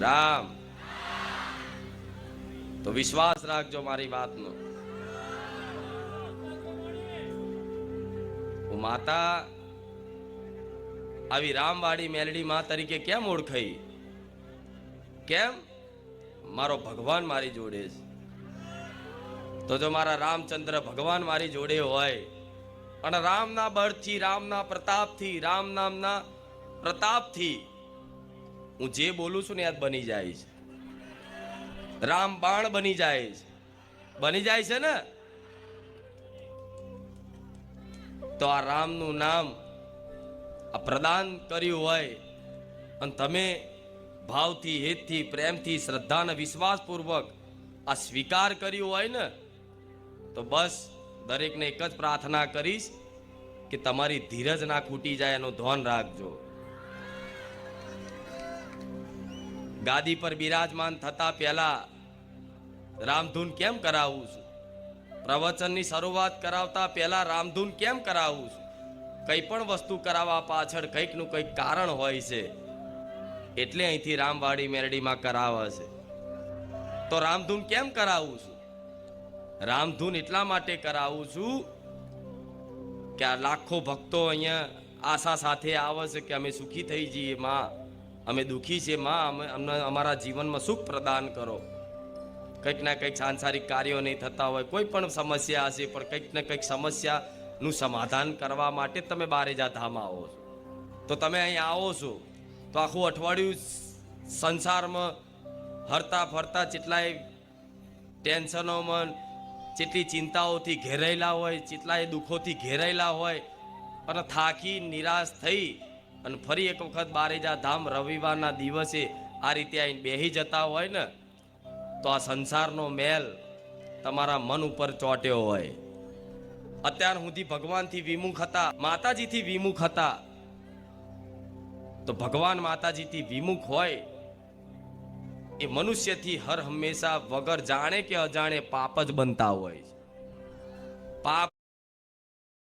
રામ. તો વિશ્વાસ રાખજો મારી વાતનો. હું માતા આવી રામવાડી મેલડી માં તરીકે કેમ ઓળખાઈ? કેમ? મારો ભગવાન મારી જોડે છે. તો જો મારા રામચંદ્ર ભગવાન મારી જોડે હોય અને રામના બળથી, રામના પ્રતાપથી, રામ નામના પ્રતાપથી હું જે બોલું છું ને યાદ બની જાય છે. રામ બાણ બની જાય છે. બની જાય છે ને? તો આ રામનું નામ આ પ્રદાન કર્યું હોય અને તમે ભાવથી, હેતથી, પ્રેમથી, શ્રદ્ધા અને વિશ્વાસપૂર્વક આ સ્વીકાર કર્યું હોય ને, તો બસ દરેકને એક જ પ્રાર્થના કરીશ કે તમારી ધીરજ ના ખૂટી જાય એનું ધ્યાન રાખજો. ગાદી પર બિરાજમાન થતા પહેલા રામધૂન કેમ કરાવું છું? પ્રવચનની શરૂઆત કરાવતા પહેલા રામધૂન કેમ કરાવું છું? કઈ પણ વસ્તુ કરાવવા પાછળ કંઈક નું કંઈક કારણ હોય છે, એટલે અહીંથી રામવાડી મેરડીમાં કરાવે છે. તો રામધૂન કેમ કરાવું છું? રામધૂન એટલા માટે કરાવું છું કે આ લાખો ભક્તો અહીંયા આશા સાથે આવે છે કે અમે સુખી થઈ જઈએ માં, અમે દુઃખી છે માં, અમને અમારા જીવનમાં સુખ પ્રદાન કરો. કંઈક ના કંઈક સાંસારિક કાર્યો નહીં થતા હોય, કોઈ પણ સમસ્યા હશે, પણ કંઈક ને કંઈક સમસ્યાનું સમાધાન કરવા માટે તમે બારેજા ધામ આવો છો. તો તમે અહીં આવો છો તો આખું અઠવાડિયું સંસારમાં હરતા ફરતા કેટલાય ટેન્શનોમાં, જેટલી ચિંતાઓથી ઘેરાયેલા હોય, જેટલાય દુઃખોથી ઘેરાયેલા હોય અને થાકી નિરાશ થઈ અને ફરી એક વખત બારેજા ધામ રવિવારના દિવસે આ રીતે આવીને બેહી જતા હોય ને, તો આ સંસારનો મેલ તમારા મન ઉપર ચોટ્યો હોય. અત્યાર સુધી ભગવાનથી વિમુખ હતા, માતાજીથી વિમુખ હતા, તો ભગવાન માતાજીથી વિમુખ હોય એ મનુષ્યથી હર હંમેશા વગર જાણે કે અજાણે પાપ જ બનતા હોય. પાપ